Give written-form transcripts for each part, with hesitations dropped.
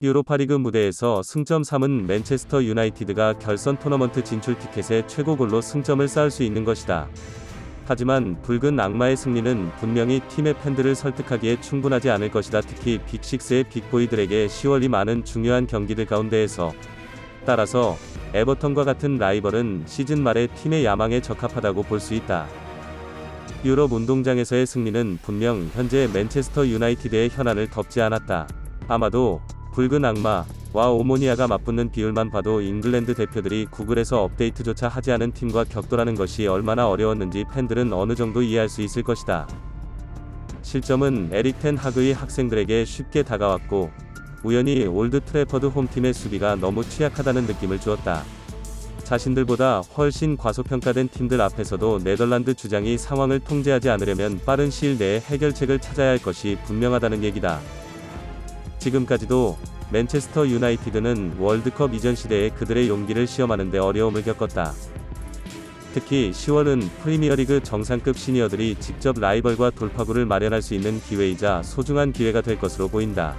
유로파리그 무대에서 승점 3은 맨체스터 유나이티드가 결선 토너먼트 진출 티켓에 최고골로 승점을 쌓을 수 있는 것이다. 하지만 붉은 악마의 승리는 분명히 팀의 팬들을 설득하기에 충분하지 않을 것이다. 특히 빅6의 빅보이들에게 10월이 많은 중요한 경기들 가운데에서. 따라서 에버턴과 같은 라이벌은 시즌 말에 팀의 야망에 적합하다고 볼 수 있다. 유럽 운동장에서의 승리는 분명 현재 맨체스터 유나이티드의 현안을 덮지 않았다. 아마도 붉은 악마와 오모니아가 맞붙는 비율만 봐도 잉글랜드 대표들이 구글에서 업데이트조차 하지 않은 팀과 격돌하는 것이 얼마나 어려웠는지 팬들은 어느 정도 이해할 수 있을 것이다. 실점은 에릭 텐 하그의 학생들에게 쉽게 다가왔고, 우연히 올드 트래퍼드 홈팀의 수비가 너무 취약하다는 느낌을 주었다. 자신들보다 훨씬 과소평가된 팀들 앞에서도 네덜란드 주장이 상황을 통제하지 않으려면 빠른 시일 내에 해결책을 찾아야 할 것이 분명하다는 얘기다. 지금까지도 맨체스터 유나이티드는 월드컵 이전 시대에 그들의 용기를 시험하는 데 어려움을 겪었다. 특히 10월은 프리미어리그 정상급 시니어들이 직접 라이벌과 돌파구를 마련할 수 있는 기회이자 소중한 기회가 될 것으로 보인다.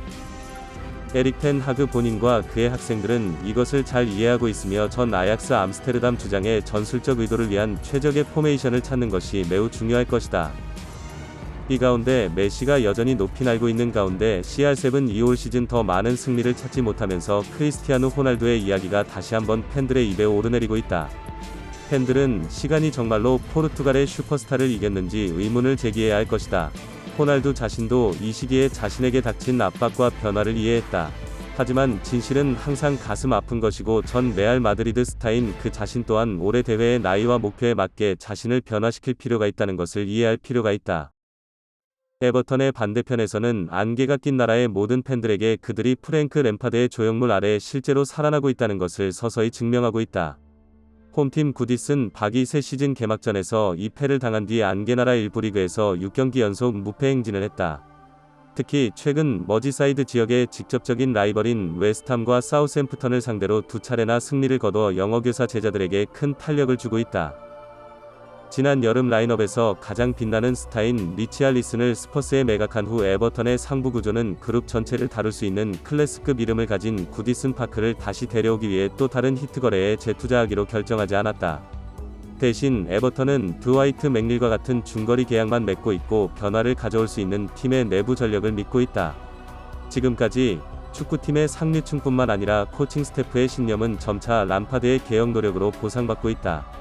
에릭 텐 하그 본인과 그의 학생들은 이것을 잘 이해하고 있으며 전 아약스 암스테르담 주장의 전술적 의도를 위한 최적의 포메이션을 찾는 것이 매우 중요할 것이다. 이 가운데 메시가 여전히 높이 날고 있는 가운데 CR7 이올 시즌 더 많은 승리를 찾지 못하면서 크리스티아누 호날두의 이야기가 다시 한번 팬들의 입에 오르내리고 있다. 팬들은 시간이 정말로 포르투갈의 슈퍼스타를 이겼는지 의문을 제기해야 할 것이다. 호날두 자신도 이 시기에 자신에게 닥친 압박과 변화를 이해했다. 하지만 진실은 항상 가슴 아픈 것이고 전 레알 마드리드 스타인 그 자신 또한 올해 대회의 나이와 목표에 맞게 자신을 변화시킬 필요가 있다는 것을 이해할 필요가 있다. 에버턴의 반대편에서는 안개가 낀 나라의 모든 팬들에게 그들이 프랭크 램파드의 조형물 아래 실제로 살아나고 있다는 것을 서서히 증명하고 있다. 홈팀 구디슨 박이 새 시즌 개막전에서 2패를 당한 뒤 안개나라 1부 리그에서 6경기 연속 무패 행진을 했다. 특히 최근 머지사이드 지역의 직접적인 라이벌인 웨스트함과 사우샘프턴을 상대로 두 차례나 승리를 거둬 영어교사 제자들에게 큰 탄력을 주고 있다. 지난 여름 라인업에서 가장 빛나는 스타인 리치알리슨을 스퍼스에 매각한 후 에버턴의 상부 구조는 그룹 전체를 다룰 수 있는 클래스급 이름을 가진 구디슨 파크를 다시 데려오기 위해 또 다른 히트 거래에 재투자하기로 결정하지 않았다. 대신 에버턴은 드와이트 맥릴과 같은 중거리 계약만 맺고 있고 변화를 가져올 수 있는 팀의 내부 전력을 믿고 있다. 지금까지 축구팀의 상류층뿐만 아니라 코칭 스태프의 신념은 점차 람파드의 개혁 노력으로 보상받고 있다.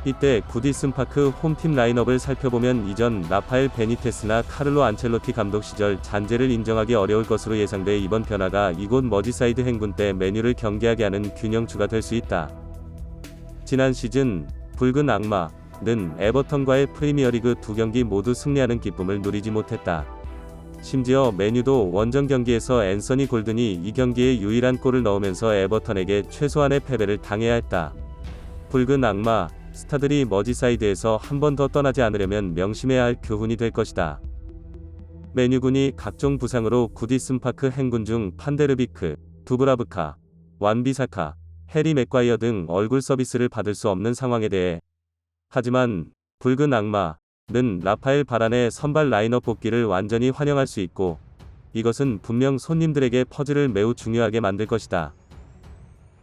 이때 구디슨 파크 홈팀 라인업을 살펴보면 이전 라파엘 베니테스나 카를로 안첼로티 감독 시절 잔재를 인정하기 어려울 것으로 예상돼 이번 변화가 이곳 머지사이드 행군 때 메뉴를 경계하게 하는 균형추가 될 수 있다. 지난 시즌 붉은 악마는 에버턴과의 프리미어리그 2경기 모두 승리하는 기쁨을 누리지 못했다. 심지어 메뉴도 원정 경기에서 앤서니 골든이 이 경기에 유일한 골을 넣으면서 에버턴에게 최소한의 패배를 당해야 했다. 붉은 악마 스타들이 머지사이드에서 한 번 더 떠나지 않으려면 명심해야 할 교훈이 될 것이다. 메뉴군이 각종 부상으로 구디슨 파크 행군 중 판데르비크, 두브라브카, 완비사카, 해리 맥과이어 등 얼굴 서비스를 받을 수 없는 상황에 대해 하지만 붉은 악마는 라파엘 바란의 선발 라인업 복귀를 완전히 환영할 수 있고 이것은 분명 손님들에게 퍼즐을 매우 중요하게 만들 것이다.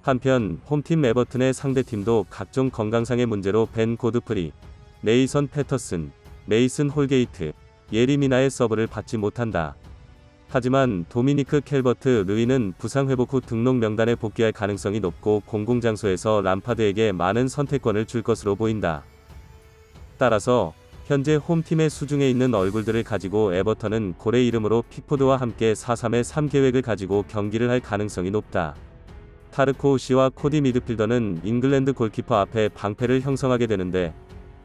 한편 홈팀 에버튼의 상대팀도 각종 건강상의 문제로 벤 고드프리, 네이선 패터슨, 메이슨 홀게이트, 예리미나의 서브를 받지 못한다. 하지만 도미니크 캘버트 르이는 부상 회복 후 등록 명단에 복귀할 가능성이 높고 공공장소에서 람파드에게 많은 선택권을 줄 것으로 보인다. 따라서 현재 홈팀의 수중에 있는 얼굴들을 가지고 에버턴은 고래 이름으로 픽포드와 함께 4-3-3 계획을 가지고 경기를 할 가능성이 높다. 타르코 우시와 코디 미드필더는 잉글랜드 골키퍼 앞에 방패를 형성하게 되는데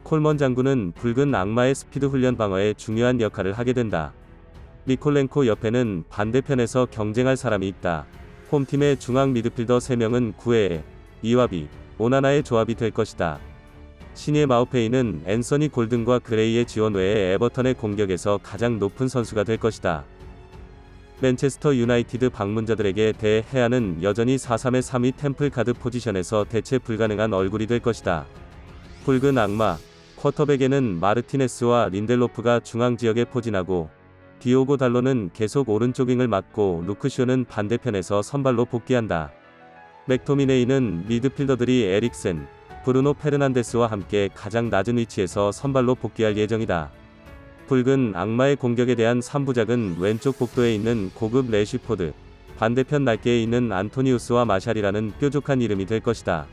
콜먼 장군은 붉은 악마의 스피드 훈련 방어에 중요한 역할을 하게 된다. 미콜렌코 옆에는 반대편에서 경쟁할 사람이 있다. 홈팀의 중앙 미드필더 3명은 구에에, 이와비, 오나나의 조합이 될 것이다. 신예 마우페이는 앤서니 골든과 그레이의 지원 외에 에버턴의 공격에서 가장 높은 선수가 될 것이다. 맨체스터 유나이티드 방문자들에게 대해야는 여전히 4-3-3이 템플 가드 포지션에서 대체 불가능한 얼굴이 될 것이다. 붉은 악마, 쿼터백에는 마르티네스와 린델로프가 중앙 지역에 포진하고 디오고 달로는 계속 오른쪽 윙을 맡고 루크쇼는 반대편에서 선발로 복귀한다. 맥토미네이는 미드필더들이 에릭센, 브루노 페르난데스와 함께 가장 낮은 위치에서 선발로 복귀할 예정이다. 붉은 악마의 공격에 대한 3부작은 왼쪽 복도에 있는 고급 래쉬포드, 반대편 날개에 있는 안토니우스와 마샬이라는 뾰족한 이름이 될 것이다.